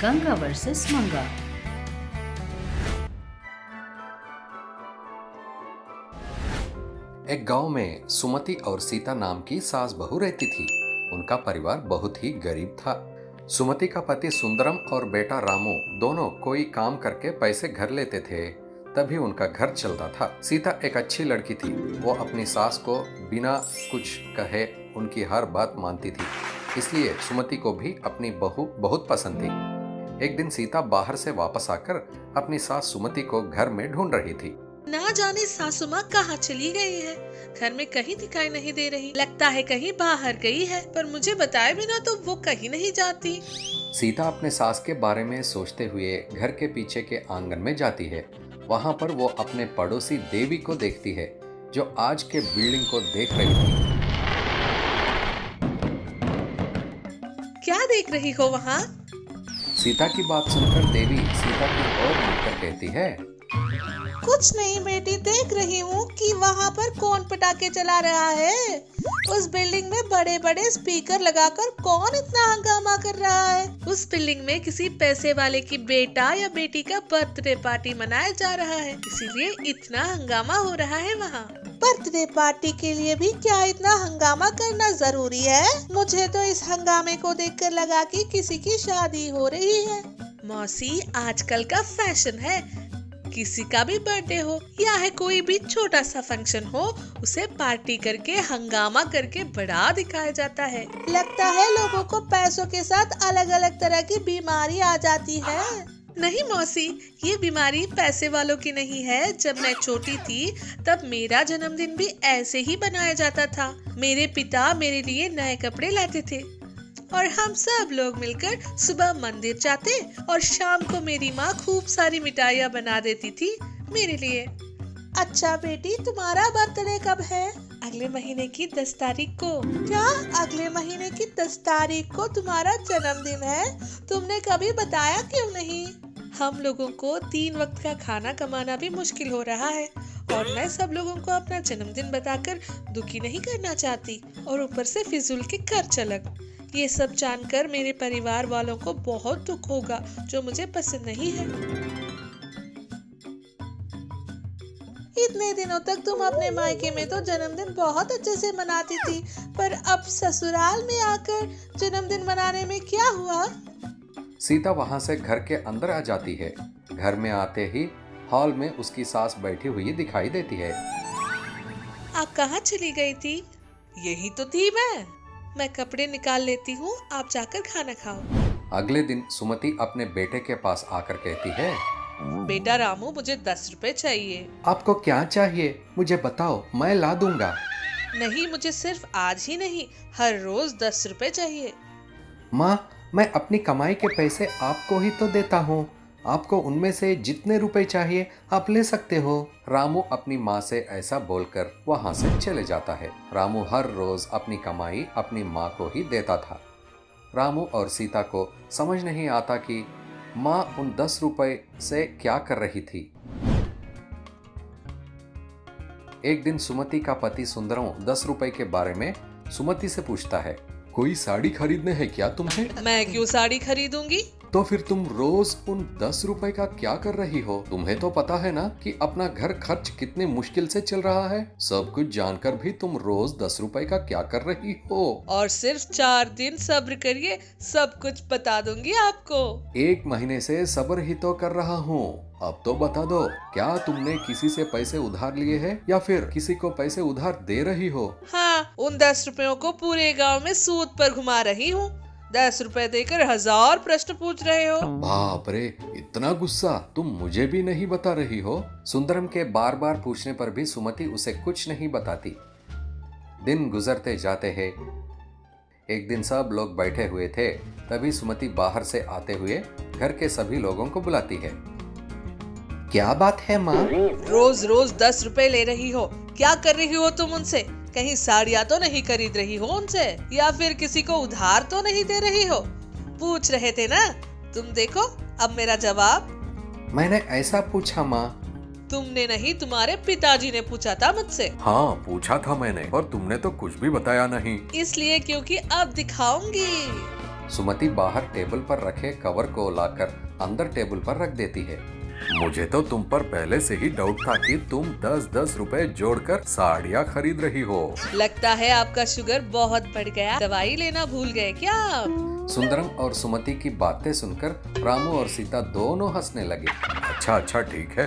Ganga versus मंगा। एक गांव में सुमति और सीता नाम की सास बहू रहती थी। उनका परिवार बहुत ही गरीब था। सुमति का पति सुंदरम और बेटा रामू दोनों कोई काम करके पैसे घर लेते थे, तभी उनका घर चलता था। सीता एक अच्छी लड़की थी। वो अपनी सास को बिना कुछ कहे उनकी हर बात मानती थी, इसलिए सुमति को भी अपनी बहू बहुत पसंद थी। एक दिन सीता बाहर से वापस आकर अपनी सास सुमति को घर में ढूंढ रही थी। ना जाने सासू माँ कहाँ चली गई है, घर में कहीं दिखाई नहीं दे रही। लगता है कहीं बाहर गई है, पर मुझे बताए बिना तो वो कहीं नहीं जाती। सीता अपने सास के बारे में सोचते हुए घर के पीछे के आंगन में जाती है। वहां पर वो अपने पड़ोसी देवी को देखती है, जो आज के बिल्डिंग को देख रही थी। क्या देख रही हो वहाँ? सीता की बात सुनकर देवी सीता की ओर मुड़कर कहती है, कुछ नहीं बेटी, देख रही हूँ कि वहाँ पर कौन पटाखे चला रहा है। उस बिल्डिंग में बड़े बड़े स्पीकर लगाकर कौन इतना हंगामा कर रहा है। उस बिल्डिंग में किसी पैसे वाले की बेटा या बेटी का बर्थडे पार्टी मनाया जा रहा है, इसीलिए इतना हंगामा हो रहा है वहाँ। बर्थडे पार्टी के लिए भी क्या इतना हंगामा करना जरूरी है? मुझे तो इस हंगामे को देखकर लगा कि किसी की शादी हो रही है। मौसी, आजकल का फैशन है, किसी का भी बर्थडे हो या है कोई भी छोटा सा फंक्शन हो, उसे पार्टी करके हंगामा करके बड़ा दिखाया जाता है। लगता है लोगों को पैसों के साथ अलग अलग तरह की बीमारी आ जाती है। नहीं मौसी, ये बीमारी पैसे वालों की नहीं है। जब मैं छोटी थी तब मेरा जन्मदिन भी ऐसे ही बनाया जाता था। मेरे पिता मेरे लिए नए कपड़े लाते थे और हम सब लोग मिलकर सुबह मंदिर जाते और शाम को मेरी माँ खूब सारी मिठाइयाँ बना देती थी मेरे लिए। अच्छा बेटी, तुम्हारा बर्थडे कब है? अगले महीने की 10 तारीख को। क्या अगले महीने की 10 तारीख को तुम्हारा जन्मदिन है? तुमने कभी बताया क्यों नहीं? हम लोगों को 3 वक्त का खाना कमाना भी मुश्किल हो रहा है और मैं सब लोगों को अपना जन्मदिन बताकर दुखी नहीं करना चाहती, और ऊपर से फिजूल के खर्च अलग। ये सब जानकर मेरे परिवार वालों को बहुत दुख होगा, जो मुझे पसंद नहीं है। इतने दिनों तक तुम अपने मायके में तो जन्मदिन बहुत अच्छे से मनाती थी, पर अब ससुराल में आकर जन्मदिन मनाने में क्या हुआ? सीता वहां से घर के अंदर आ जाती है। घर में आते ही हॉल में उसकी सास बैठी हुई दिखाई देती है। आप कहाँ चली गई थी? यही तो थी मैं कपड़े निकाल लेती हूँ, आप जाकर खाना खाओ। अगले दिन सुमति अपने बेटे के पास आकर कहती है, बेटा रामू, मुझे 10 रुपए चाहिए। आपको क्या चाहिए मुझे बताओ, मैं ला दूंगा। नहीं, मुझे सिर्फ आज ही नहीं, हर रोज 10 रुपए चाहिए। माँ, मैं अपनी कमाई के पैसे आपको ही तो देता हूँ, आपको उनमें से जितने रुपए चाहिए आप ले सकते हो। रामू अपनी माँ से ऐसा बोलकर वहाँ से चले जाता है। रामू हर रोज अपनी कमाई अपनी माँ को ही देता था। रामू और सीता को समझ नहीं आता कि माँ उन 10 रुपए से क्या कर रही थी। एक दिन सुमति का पति सुंदरम 10 रुपए के बारे में सुमति से पूछता है, कोई साड़ी खरीदने है क्या तुम्हें? मैं क्यों साड़ी खरीदूंगी? तो फिर तुम रोज उन 10 रुपए का क्या कर रही हो? तुम्हें तो पता है ना कि अपना घर खर्च कितने मुश्किल से चल रहा है। सब कुछ जानकर भी तुम रोज 10 रुपए का क्या कर रही हो? और सिर्फ 4 दिन सब्र करिए, सब कुछ बता दूंगी आपको। 1 महीने से सब्र ही तो कर रहा हूँ, अब तो बता दो, क्या तुमने किसी से पैसे उधार लिए हैं या फिर किसी को पैसे उधार दे रही हो? हाँ, उन 10 रुपयों को पूरे गांव में सूद पर घुमा रही हूँ। 10 रुपए देकर 1000 प्रश्न पूछ रहे हो। बाप रे, इतना गुस्सा तुम मुझे भी नहीं बता रही हो? सुंदरम के बार बार पूछने पर भी सुमति उसे कुछ नहीं बताती। दिन गुजरते जाते हैं। एक दिन सब लोग बैठे हुए थे, तभी सुमति बाहर से आते हुए घर के सभी लोगों को बुलाती है। क्या बात है माँ? रोज रोज 10 रुपए ले रही हो, क्या कर रही हो तुम उनसे? कहीं साड़ियाँ तो नहीं खरीद रही हो उनसे, या फिर किसी को उधार तो नहीं दे रही हो? पूछ रहे थे ना तुम, देखो अब मेरा जवाब। मैंने ऐसा पूछा माँ? तुमने नहीं, तुम्हारे पिताजी ने पूछा था मुझसे। हाँ, पूछा था मैंने, और तुमने तो कुछ भी बताया नहीं। इसलिए क्योंकि अब दिखाऊंगी। सुमति बाहर टेबल पर रखे कवर को लाकर अंदर टेबल पर रख देती है। मुझे तो तुम पर पहले से ही डाउट था कि तुम 10-10 रुपए जोड़कर साड़ियाँ खरीद रही हो। लगता है आपका शुगर बहुत बढ़ गया, दवाई लेना भूल गए क्या आप? सुंदरम और सुमति की बातें सुनकर रामू और सीता दोनों हंसने लगे। अच्छा ठीक है,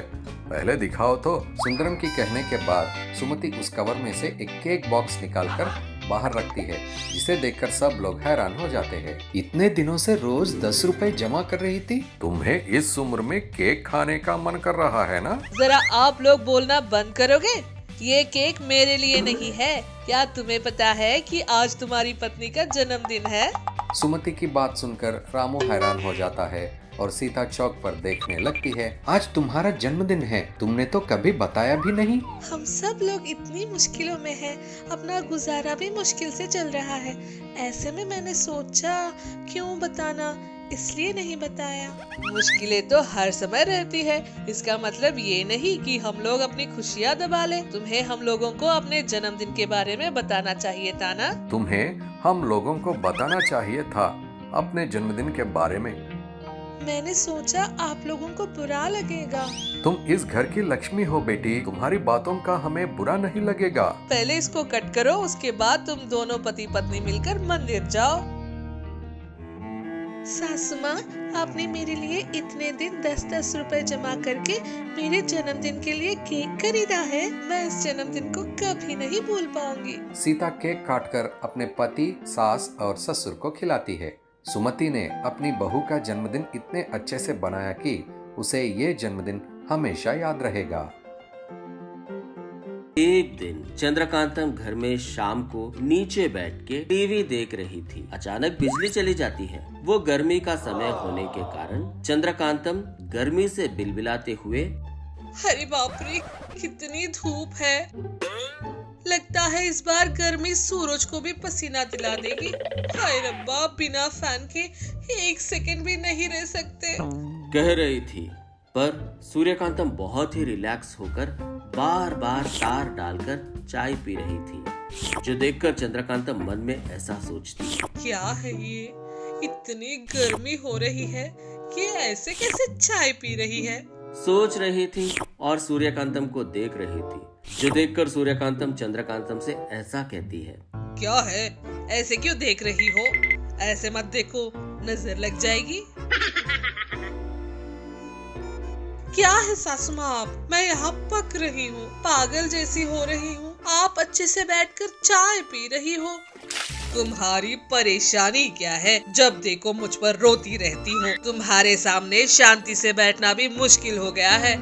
पहले दिखाओ तो। सुंदरम की कहने के बाद सुमति उस कवर में से एक केक बॉक्स निकालकर बाहर रखती है, जिसे देखकर सब लोग हैरान हो जाते हैं। इतने दिनों से रोज 10 रुपए जमा कर रही थी, तुम्हें इस उम्र में केक खाने का मन कर रहा है ना? जरा आप लोग बोलना बंद करोगे? ये केक मेरे लिए नहीं है। क्या तुम्हें पता है कि आज तुम्हारी पत्नी का जन्मदिन है? सुमति की बात सुनकर रामू हैरान हो जाता है और सीता चौक पर देखने लगती है। आज तुम्हारा जन्मदिन है, तुमने तो कभी बताया भी नहीं। हम सब लोग इतनी मुश्किलों में हैं, अपना गुजारा भी मुश्किल से चल रहा है। ऐसे में मैंने सोचा क्यों बताना, इसलिए नहीं बताया। मुश्किलें तो हर समय रहती है, इसका मतलब ये नहीं कि हम लोग अपनी खुशियाँ दबा लें। तुम्हें हम लोगों को अपने जन्मदिन के बारे में बताना चाहिए था ना? तुम्हें हम लोगों को बताना चाहिए था अपने जन्मदिन के बारे में। मैंने सोचा आप लोगों को बुरा लगेगा। तुम इस घर की लक्ष्मी हो बेटी, तुम्हारी बातों का हमें बुरा नहीं लगेगा। पहले इसको कट करो, उसके बाद तुम दोनों पति पत्नी मिलकर मंदिर जाओ। सासू माँ, आपने मेरे लिए इतने दिन 10-10 रुपए जमा करके मेरे जन्मदिन के लिए केक खरीदा है। मैं इस जन्मदिन को कभी नहीं भूल पाऊंगी। सीता केक काटकर अपने पति, सास और ससुर को खिलाती है। सुमति ने अपनी बहू का जन्मदिन इतने अच्छे से बनाया कि उसे ये जन्मदिन हमेशा याद रहेगा। एक दिन चंद्रकांतम घर में शाम को नीचे बैठ के टीवी देख रही थी। अचानक बिजली चली जाती है। वो गर्मी का समय होने के कारण चंद्रकांतम गर्मी से बिलबिलाते हुए, अरे बाप रे, कितनी धूप है। लगता है इस बार गर्मी सूरज को भी पसीना दिला देगी। हाय रब्बा, बिना फैन के 1 सेकंड भी नहीं रह सकते। कह रही थी, पर सूर्यकांतम बहुत ही रिलैक्स होकर बार बार तार डालकर चाय पी रही थी, जो देखकर चंद्रकांतम मन में ऐसा सोचती, क्या है ये, इतनी गर्मी हो रही है कि ऐसे कैसे चाय पी रही है। सोच रही थी और सूर्यकांतम को देख रही थी, जो देखकर सूर्यकांतम चंद्रकांतम से ऐसा कहती है, क्या है, ऐसे क्यों देख रही हो? ऐसे मत देखो, नजर लग जाएगी। क्या है सासू माँ, आप, मैं यहाँ पक रही हूँ, पागल जैसी हो रही हूँ। आप अच्छे से बैठकर चाय पी रही हो। तुम्हारी परेशानी क्या है? जब देखो मुझ पर रोती रहती हो। तुम्हारे सामने शांति से बैठना भी मुश्किल हो गया है।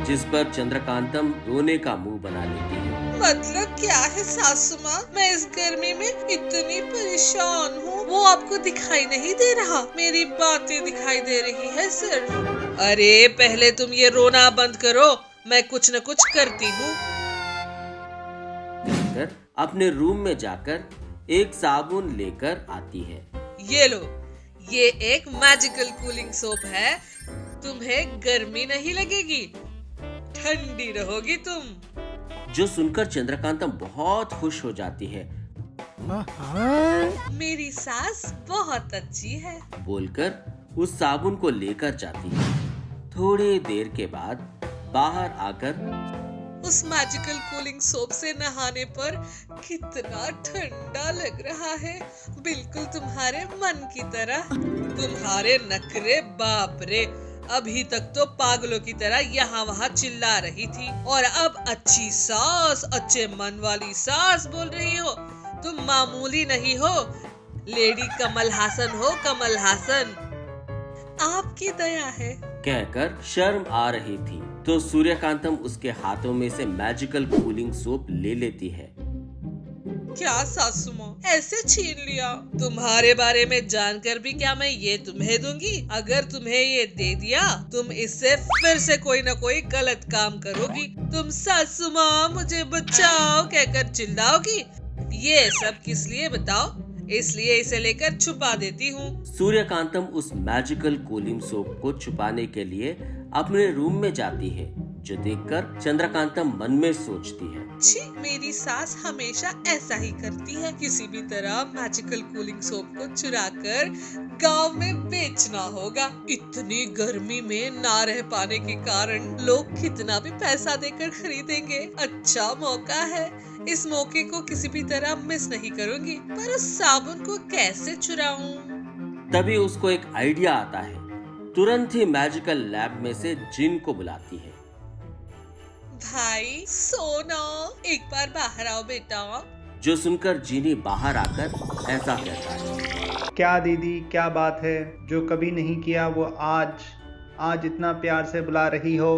जिस पर चंद्रकांतम रोने का मुंह बना लेती है। मतलब क्या है सासू माँ, मैं इस गर्मी में इतनी परेशान हूँ, वो आपको दिखाई नहीं दे रहा? मेरी बातें दिखाई दे रही है सिर्फ। अरे पहले तुम ये रोना बंद करो, मैं कुछ न कुछ करती हूँ। अपने रूम में जाकर एक साबुन लेकर आती है। ये लो, ये एक मैजिकल कूलिंग सोप है। तुम्हें गर्मी नहीं लगेगी, ठंडी रहोगी तुम। जो सुनकर चंद्रकांतम बहुत खुश हो जाती है। मेरी सास बहुत अच्छी है, बोलकर उस साबुन को लेकर जाती है। थोड़ी देर के बाद बाहर आकर उस मैजिकल कूलिंग सोप से नहाने पर कितना ठंडा लग रहा है, बिल्कुल तुम्हारे मन की तरह। तुम्हारे नखरे, बाप रे, अभी तक तो पागलों की तरह यहाँ वहाँ चिल्ला रही थी, और अब अच्छी सास, अच्छे मन वाली सास बोल रही हो। तुम मामूली नहीं हो, लेडी कमल हासन हो, कमल हासन। आपकी दया है, कहकर शर्म आ रही थी तो सूर्यकांतम उसके हाथों में से मैजिकल कूलिंग सोप ले लेती है। क्या सासू माँ, ऐसे छीन लिया? तुम्हारे बारे में जानकर भी क्या मैं ये तुम्हें दूंगी? अगर तुम्हें ये दे दिया, तुम इससे फिर से कोई न कोई गलत काम करोगी। तुम सासू माँ मुझे बचाओ कहकर चिल्लाओगी। ये सब किस लिए बताओ? इसलिए इसे लेकर छुपा देती हूँ। सूर्यकांतम उस मैजिकल कूलिंग सोप को छुपाने के लिए अपने रूम में जाती है। जो देखकर चंद्रकांतम मन में सोचती है। छी, मेरी सास हमेशा ऐसा ही करती है। किसी भी तरह मैजिकल कूलिंग सोप को चुराकर गांव में बेचना होगा। इतनी गर्मी में ना रह पाने के कारण लोग कितना भी पैसा देकर खरीदेंगे। अच्छा मौका है, इस मौके को किसी भी तरह मिस नहीं करूंगी। पर उस साबुन को कैसे चुराऊं? तभी उसको एक आइडिया आता है। तुरंत ही मैजिकल लैब में से जिन को बुलाती है। भाई सोना, एक बार बाहर आओ बेटा। जो सुनकर जीनी बाहर आकर ऐसा कहता है। क्या दीदी, क्या बात है? जो कभी नहीं किया वो आज इतना प्यार से बुला रही हो।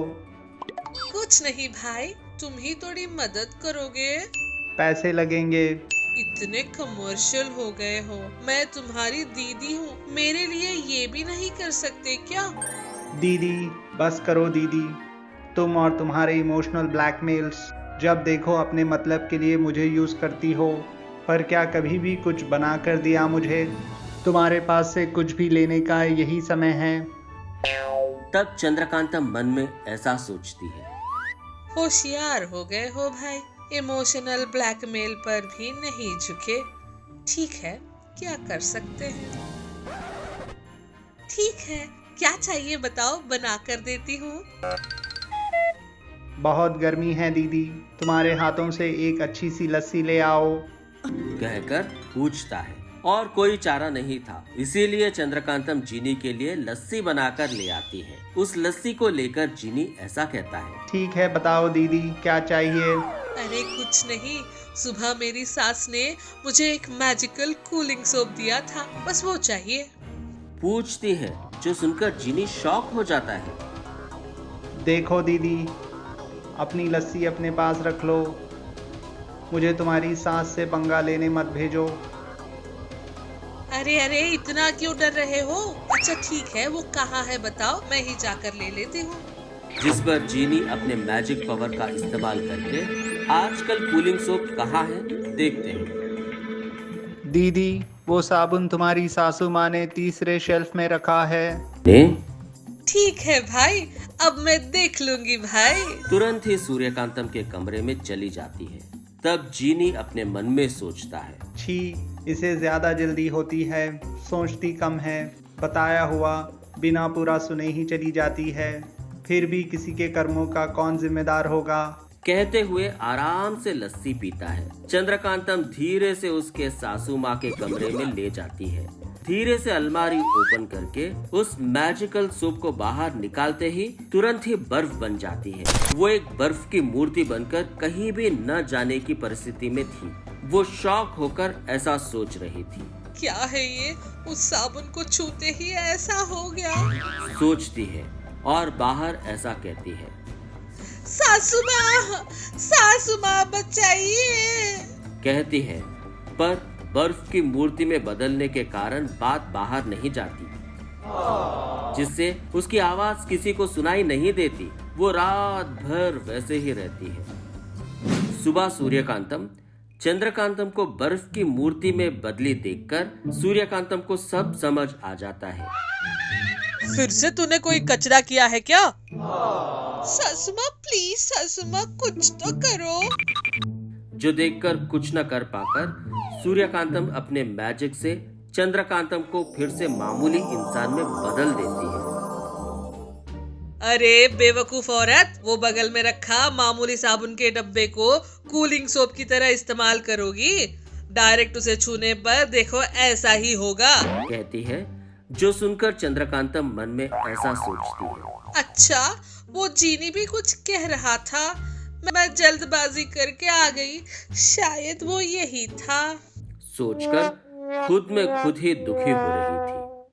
कुछ नहीं भाई, तुम ही थोड़ी मदद करोगे? पैसे लगेंगे। इतने कमर्शियल हो गए हो। मैं तुम्हारी दीदी हूँ, मेरे लिए ये भी नहीं कर सकते क्या? दीदी बस करो दीदी, तुम और तुम्हारे इमोशनल ब्लैकमेल्स। जब देखो अपने मतलब के लिए मुझे यूज़ करती हो, पर क्या कभी भी कुछ बना कर दिया मुझे? तुम्हारे पास से कुछ भी लेने का यही समय है। तब चंद्रकांतम मन में ऐसा सोचती है। होशियार हो गए हो भाई, इमोशनल ब्लैकमेल पर भी नहीं झुके। ठीक है, क्या कर सकते हैं? ठीक है, क्या चाहिए बताओ, बना कर देती हूँ। बहुत गर्मी है दीदी, तुम्हारे हाथों से एक अच्छी सी लस्सी ले आओ। कहकर पूछता है और कोई चारा नहीं था, इसीलिए चंद्रकांतम जीनी के लिए लस्सी बनाकर ले आती है। उस लस्सी को लेकर जीनी ऐसा कहता है। ठीक है, बताओ दीदी क्या चाहिए? अरे कुछ नहीं, सुबह मेरी सास ने मुझे एक मैजिकल कूलिंग सोप दिया था, बस वो चाहिए। पूछती है, जो सुनकर जीनी शॉक हो जाता है। देखो दीदी, अपनी लस्सी अपने पास रख लो, मुझे तुम्हारी सास से पंगा लेने मत भेजो। अरे अरे, इतना क्यों डर रहे हो? अच्छा ठीक है, वो कहाँ है बताओ, मैं ही जाकर ले लेती हूँ। जिस पर जीनी अपने मैजिक पावर का इस्तेमाल करके आजकल कूलिंग सोप कहाँ है देखते हैं। दीदी वो साबुन तुम्हारी सासू माँ ने तीसरे शेल्फ में रखा है। ठीक है भाई, अब मैं देख लूंगी भाई। तुरंत ही सूर्यकांतम के कमरे में चली जाती है। तब जीनी अपने मन में सोचता है। छी, इसे ज्यादा जल्दी होती है, सोचती कम है। बताया हुआ बिना पूरा सुने ही चली जाती है। फिर भी किसी के कर्मों का कौन जिम्मेदार होगा? कहते हुए आराम से लस्सी पीता है। चंद्रकांतम धीरे से उसके सासू माँ के कमरे में ले जाती है। धीरे से अलमारी ओपन करके उस मैजिकल सोप को बाहर निकालते ही तुरंत ही बर्फ बन जाती है। वो एक बर्फ की मूर्ति बनकर कहीं भी न जाने की परिस्थिति में थी। वो शॉक होकर ऐसा सोच रही थी। क्या है ये? उस साबुन को छूते ही ऐसा हो गया। सोचती है और बाहर ऐसा कहती है। सासू माँ बचाइए। कहती है, पर बर्फ की मूर्ति में बदलने के कारण बात बाहर नहीं जाती, जिससे उसकी आवाज किसी को सुनाई नहीं देती। वो रात भर वैसे ही रहती है। सुबह सूर्यकांतम चंद्रकांतम को बर्फ की मूर्ति में बदली देखकर सूर्यकांतम को सब समझ आ जाता है। फिर से तूने कोई कचरा किया है क्या? सासू माँ प्लीज, सासू माँ कुछ तो करो। जो देखकर कुछ न कर पाकर सूर्यकांतम अपने मैजिक से चंद्रकांतम को फिर से मामूली इंसान में बदल देती है। अरे बेवकूफ औरत, वो बगल में रखा मामूली साबुन के डब्बे को कूलिंग सोप की तरह इस्तेमाल करोगी? डायरेक्ट उसे छूने पर देखो ऐसा ही होगा। कहती है, जो सुनकर चंद्रकांतम मन में ऐसा सोचती है। अच्छा, वो जीनी भी कुछ कह रहा था, मैं जल्दबाजी करके आ गई, शायद वो यही था। सोचकर खुद में खुद ही दुखी हो रही थी।